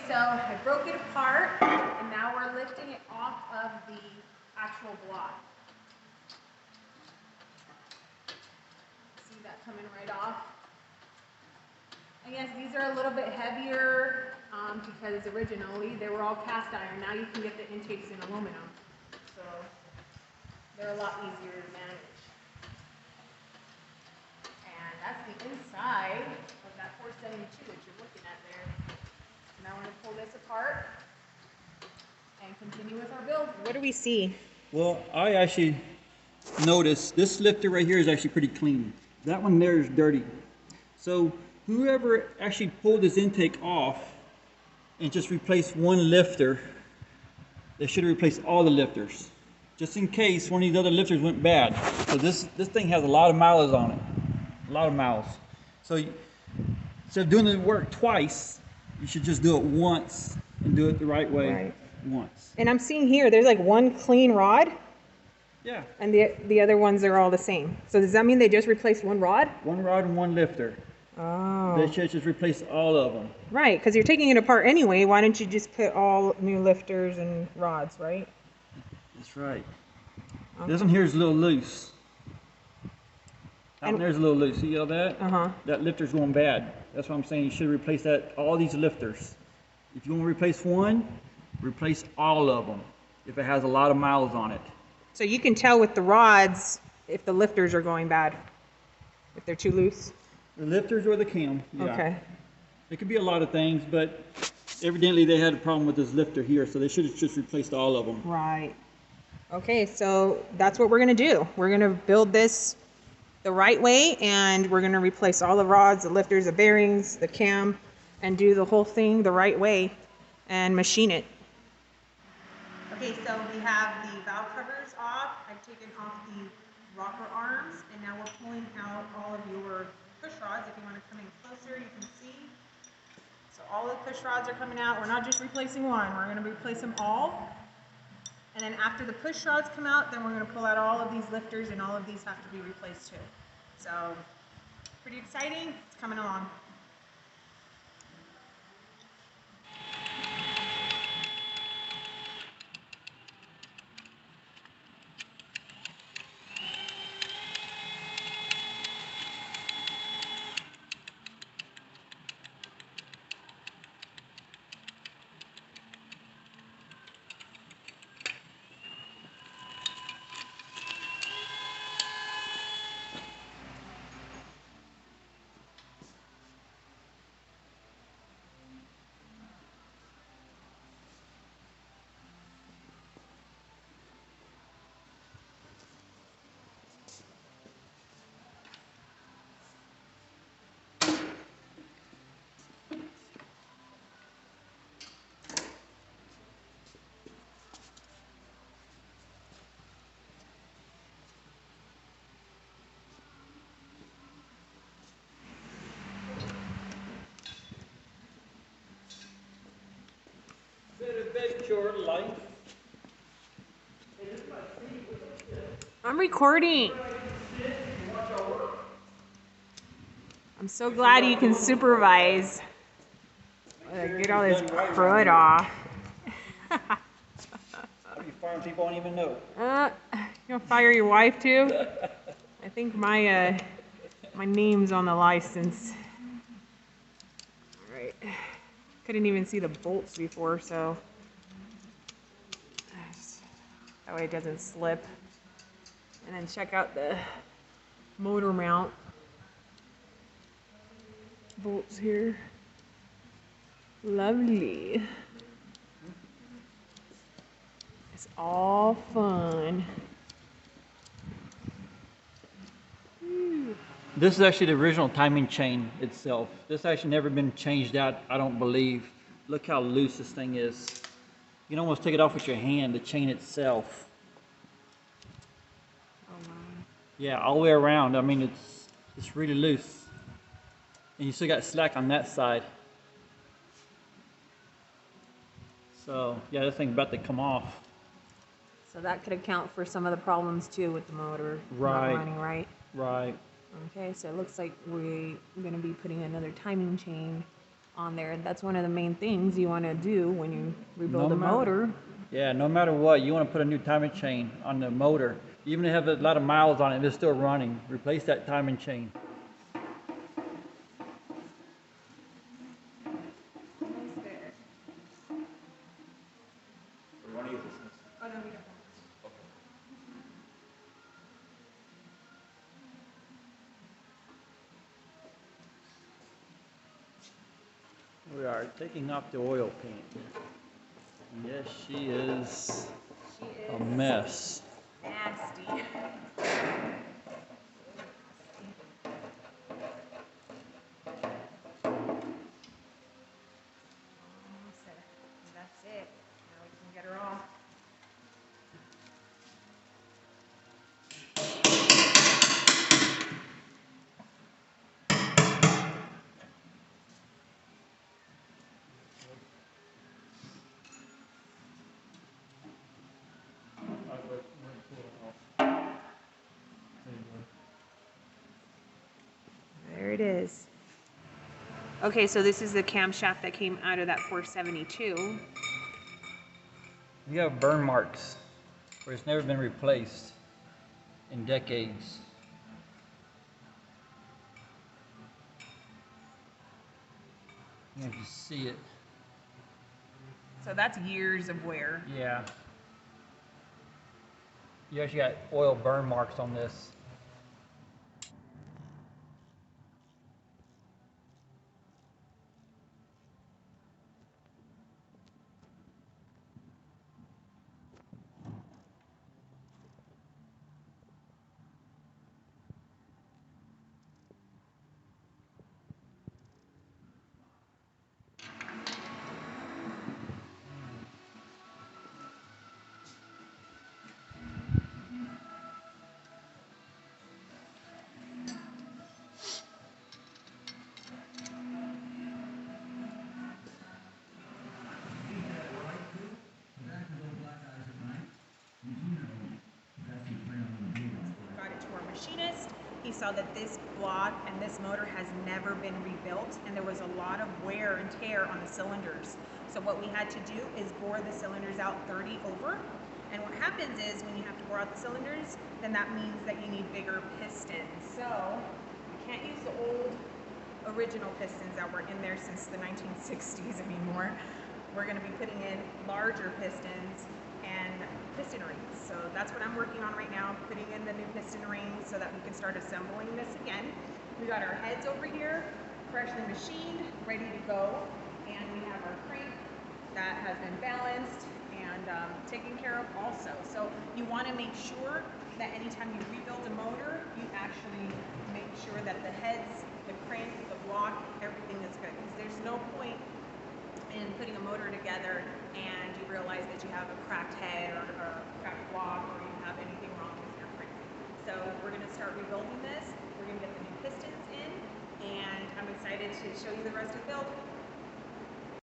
so I broke it apart, and now we're lifting it off of the actual block. See that coming right off? I guess these are a little bit heavier because originally they were all cast iron. Now you can get the intakes in aluminum, so they're a lot easier to manage. And that's the inside of that 472 that you're looking at there. Now we're going to pull this apart and continue with our build. What do we see? Well, I actually noticed this lifter right here is actually pretty clean. That one there is dirty. So whoever actually pulled this intake off and just replaced one lifter, they should have replaced all the lifters, just in case one of these other lifters went bad. So this thing has a lot of miles on it, a lot of miles. So instead of doing the work twice, you should just do it once and do it the right way once. And I'm seeing here, there's like one clean rod. Yeah. And the other ones are all the same. So does that mean they just replaced one rod? One rod and one lifter. Oh. They should just replace all of them. Right, because you're taking it apart anyway. Why don't you just put all new lifters and rods, right? That's right. Okay. This one here is a little loose. That one there's a little loose. See all that? Uh-huh. That lifter's going bad. That's what I'm saying. You should replace that, all these lifters. If you want to replace one, replace all of them if it has a lot of miles on it. So you can tell with the rods if the lifters are going bad, if they're too loose? The lifters or the cam, yeah. Okay. It could be a lot of things, but evidently they had a problem with this lifter here, so they should have just replaced all of them. Right. Okay, so that's what we're going to do. We're going to build this the right way, and we're going to replace all the rods, the lifters, the bearings, the cam, and do the whole thing the right way and machine it. Okay, so we have the valve covers off. I've taken off the rocker arms, and now we're pulling out all of your push rods. If you want to come in closer, you can see. So all the push rods are coming out. We're not just replacing one. We're going to replace them all. And then after the push rods come out, then we're going to pull out all of these lifters, and all of these have to be replaced too. So pretty exciting. It's coming along. I'm recording. I'm so glad you can supervise. Get all this crud off. You farm people don't even know. You gonna fire your wife too? I think my my name's on the license. All right. Couldn't even see the bolts before, so that way it doesn't slip. And then check out the motor mount bolts here. Lovely. It's all fun. This is actually the original timing chain itself. This actually never been changed out, I don't believe. Look how loose this thing is. You can almost take it off with your hand, the chain itself. Oh wow. Yeah, all the way around. I mean, it's really loose. And you still got slack on that side. So, yeah, this thing's about to come off. So that could account for some of the problems too with the motor Right. not running right. Right. Okay, so it looks like we're going to be putting another timing chain on there. That's one of the main things you want to do when you rebuild No a matter- motor. Yeah, no matter what, you want to put a new timing chain on the motor. Even if it has a lot of miles on it, if it's still running, replace that timing chain. We are taking off the oil paint. Yes, she is a mess. Nasty. That's it. Now we can get her off. There it is. Okay, so this is the camshaft that came out of that 472. You have burn marks where it's never been replaced in decades. You can see it. So that's years of wear. Yeah. You actually got oil burn marks on this. Got it to our machinist. He saw that this block and this motor has never been rebuilt, and there was a lot of wear and tear on the cylinders. So what we had to do is bore the cylinders out 30 over. And what happens is when you have to bore out the cylinders, then that means that you need bigger pistons. So you can't use the old original pistons that were in there since the 1960s anymore. We're going to be putting in larger pistons and piston rings. So that's what I'm working on right now, putting in the new piston rings so that we can start assembling this again. We got our heads over here, freshly machined, ready to go. And we have our crank that has been balanced and taken care of also. So you want to make sure that anytime you rebuild a motor, you actually make sure that the heads, the crank, the block, everything is good. Because there's no point in putting a motor together and you realize that you have a cracked head or a cracked block or you have anything wrong with your crank. So we're going to start rebuilding this. We're going to get the new pistons in, and I'm excited to show you the rest of the build.